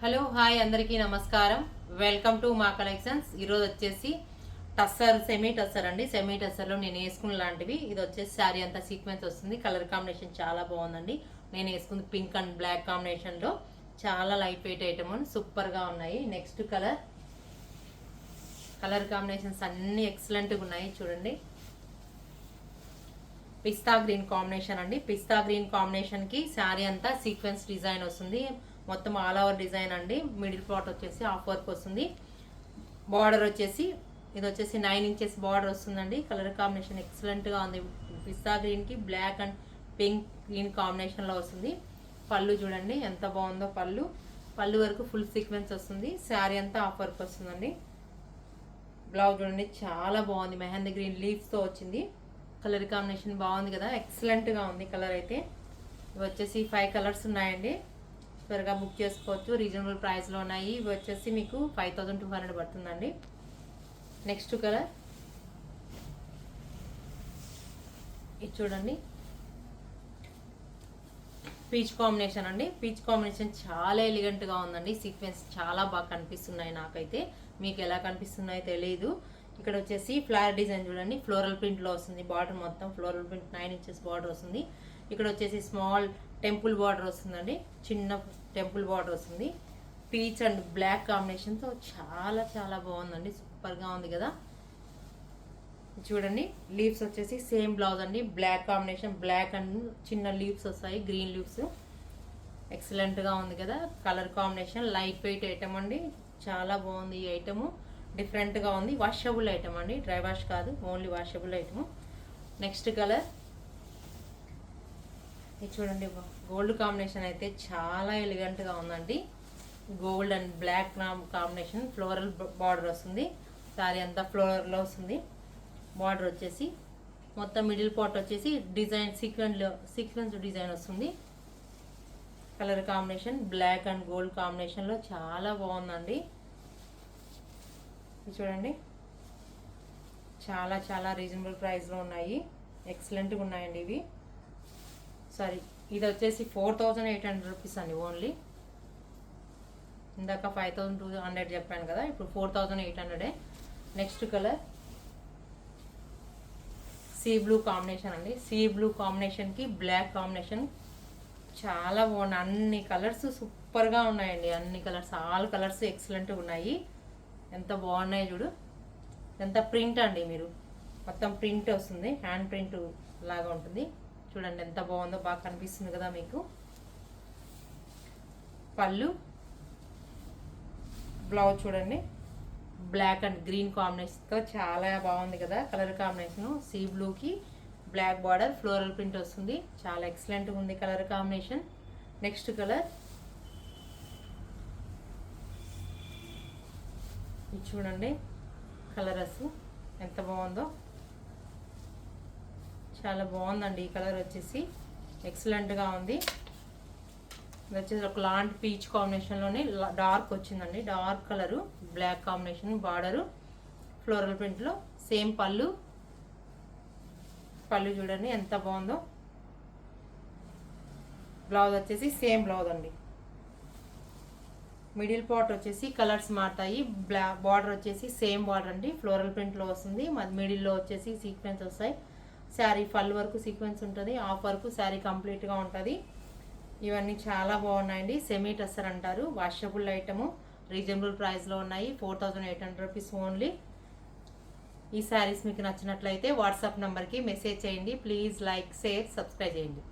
Hello hi అందరికీ నమస్కారం. Welcome to మా కలెక్షన్స్. ఈరోజు వచ్చేసి టస్సర్ సెమీ టస్సర్ అండి. సెమీ టస్సర్లో నేను వేసుకున్న లాంటివి. ఇది వచ్చేసి శారీ అంతా సీక్వెన్స్ వస్తుంది. కలర్ కాంబినేషన్ చాలా బాగుందండి. నేను వేసుకుంది పింక్ అండ్ బ్లాక్ కాంబినేషన్లో. చాలా లైట్ వెయిట్ ఐటమ్ అని సూపర్గా ఉన్నాయి. నెక్స్ట్ కలర్ కాంబినేషన్స్ అన్నీ ఎక్సలెంట్గా ఉన్నాయి. చూడండి, పిస్తా గ్రీన్ కాంబినేషన్ అండి. పిస్తా గ్రీన్ కాంబినేషన్కి శారీ అంతా సీక్వెన్స్ డిజైన్ వస్తుంది. మొత్తం ఆల్ ఓవర్ డిజైన్ అండి. మిడిల్ పార్ట్ వచ్చేసి హాఫ్ వర్క్ వస్తుంది. బార్డర్ వచ్చేసి ఇది వచ్చేసి 9 ఇంచెస్ బార్డర్ వస్తుందండి. కలర్ కాంబినేషన్ ఎక్సలెంట్గా ఉంది. పిస్తా గ్రీన్కి బ్లాక్ అండ్ పింక్ గ్రీన్ కాంబినేషన్లో వస్తుంది. పళ్ళు చూడండి ఎంత బాగుందో. పళ్ళు వరకు ఫుల్ సీక్వెన్స్ వస్తుంది. శారీ అంతా హాఫ్ వర్క్ వస్తుందండి. బ్లౌజ్ చూడండి చాలా బాగుంది. మెహందీ గ్రీన్ లీవ్స్తో వచ్చింది. కలర్ కాంబినేషన్ బాగుంది కదా, ఎక్సలెంట్గా ఉంది కలర్ అయితే. ఇవి వచ్చేసి 5 కలర్స్ ఉన్నాయండి. త్వరగా బుక్ చేసుకోవచ్చు. రీజనబుల్ ప్రైస్లో ఉన్నాయి. ఇవి వచ్చేసి మీకు 5200 పడుతుందండి. నెక్స్ట్ కలర్ ఇది చూడండి, పీచ్ కాంబినేషన్ అండి. పీచ్ కాంబినేషన్ చాలా ఎలిగెంట్గా ఉందండి. సీక్వెన్స్ చాలా బాగా కనిపిస్తున్నాయి. నాకైతే మీకు ఎలా కనిపిస్తున్నాయో తెలియదు. ఇక్కడ వచ్చేసి ఫ్లవర్ డిజైన్ చూడండి, ఫ్లోరల్ ప్రింట్లో వస్తుంది. బార్డర్ మొత్తం ఫ్లోరల్ ప్రింట్ 9 ఇంచెస్ బార్డర్ వస్తుంది. ఇక్కడ వచ్చేసి స్మాల్ టెంపుల్ బార్డర్ వస్తుందండి. చిన్న టెంపుల్ బార్డర్ వస్తుంది. పీచ్ అండ్ బ్లాక్ కాంబినేషన్తో చాలా చాలా బాగుందండి. సూపర్గా ఉంది కదా. చూడండి, లీవ్స్ వచ్చేసి సేమ్ బ్లౌజ్ అండి. బ్లాక్ కాంబినేషన్, బ్లాక్ అండ్ చిన్న లీవ్స్ వస్తాయి, గ్రీన్ లీవ్స్. ఎక్సలెంట్గా ఉంది కదా. Colour combination light weight item అండి. చాలా బాగుంది ఈ ఐటము. డిఫరెంట్గా ఉంది. వాషబుల్ ఐటమ్ అండి, డ్రై వాష్ కాదు, only washable item. Next colour ఇది చూడండి, గోల్డ్ కాంబినేషన్ అయితే చాలా ఎలిగెంట్గా ఉందండి. Gold and black combination, floral border వస్తుంది. సారీ అంతా ఫ్లోరల్లో వస్తుంది. బార్డర్ వచ్చేసి మొత్తం మిడిల్ పార్ట్ వచ్చేసి డిజైన్ సీక్వెన్స్ డిజైన్ వస్తుంది. Colour combination black and gold కాంబినేషన్లో చాలా బాగుందండి. చూడండి, చాలా చాలా రీజనబుల్ ప్రైస్లో ఉన్నాయి. ఎక్సలెంట్గా ఉన్నాయండి ఇవి. సారీ, ఇది వచ్చేసి 4800 రూపీస్ అండి ఓన్లీ. ఇందాక 5200 చెప్పాను కదా, ఇప్పుడు 4800. Next colour sea blue combination అండి. సీ బ్లూ కాంబినేషన్కి బ్లాక్ కాంబినేషన్ చాలా బాగున్నాయి. అన్ని కలర్స్ సూపర్గా ఉన్నాయండి. అన్ని కలర్స్, ఆల్ కలర్స్ ఎక్సలెంట్గా ఉన్నాయి. ఎంత బాగున్నాయి చూడు. ఎంత ప్రింట్ అండి, మీరు మొత్తం ప్రింట్ వస్తుంది, హ్యాండ్ ప్రింట్ లాగా ఉంటుంది. చూడండి ఎంత బాగుందో, బాగా కనిపిస్తుంది కదా మీకు. పళ్ళు, బ్లౌజ్ చూడండి బ్లాక్ అండ్ గ్రీన్ కాంబినేషన్తో చాలా బాగుంది కదా. కలర్ కాంబినేషన్ సీ బ్లూకి బ్లాక్ బార్డర్, ఫ్లోరల్ ప్రింట్ వస్తుంది. చాలా ఎక్సలెంట్గా ఉంది కలర్ కాంబినేషన్. నెక్స్ట్ కలర్ ఇది చూడండి, కలర్స్ ఎంత బాగుందో. చాలా బాగుందండి ఈ కలర్ వచ్చేసి, ఎక్సలెంట్గా ఉంది. ఇది వచ్చేసి ఒక లాంటి పీచ్ కాంబినేషన్లోనే డార్క్ వచ్చిందండి. Dark colour, black combination, border floral ప్రింట్లో. సేమ్ పళ్ళు చూడండి ఎంత బాగుందో. బ్లౌజ్ వచ్చేసి సేమ్ బ్లౌజ్ అండి. మిడిల్ పార్ట్ వచ్చేసి కలర్స్ మారుతాయి. బార్డర్ వచ్చేసి సేమ్ బార్డర్ అండి, ఫ్లోరల్ ప్రింట్లో వస్తుంది. మిడిల్లో వచ్చేసి సీక్వెన్స్ వస్తాయి. శారీ ఫల్ వరకు సీక్వెన్స్ ఉంటుంది, హాఫ్ వరకు శారీ కంప్లీట్గా ఉంటుంది. ఇవన్నీ చాలా బాగున్నాయండి. సెమీ టస్సర్ అంటారు. వాషబుల్ ఐటము, రీజనబుల్ ప్రైస్లో ఉన్నాయి. 4800 రూపీస్ ఓన్లీ. ఈ శారీస్ మీకు నచ్చినట్లయితే వాట్సాప్ నెంబర్కి మెసేజ్ చేయండి. ప్లీజ్ లైక్, షేర్, సబ్స్క్రైబ్ చేయండి.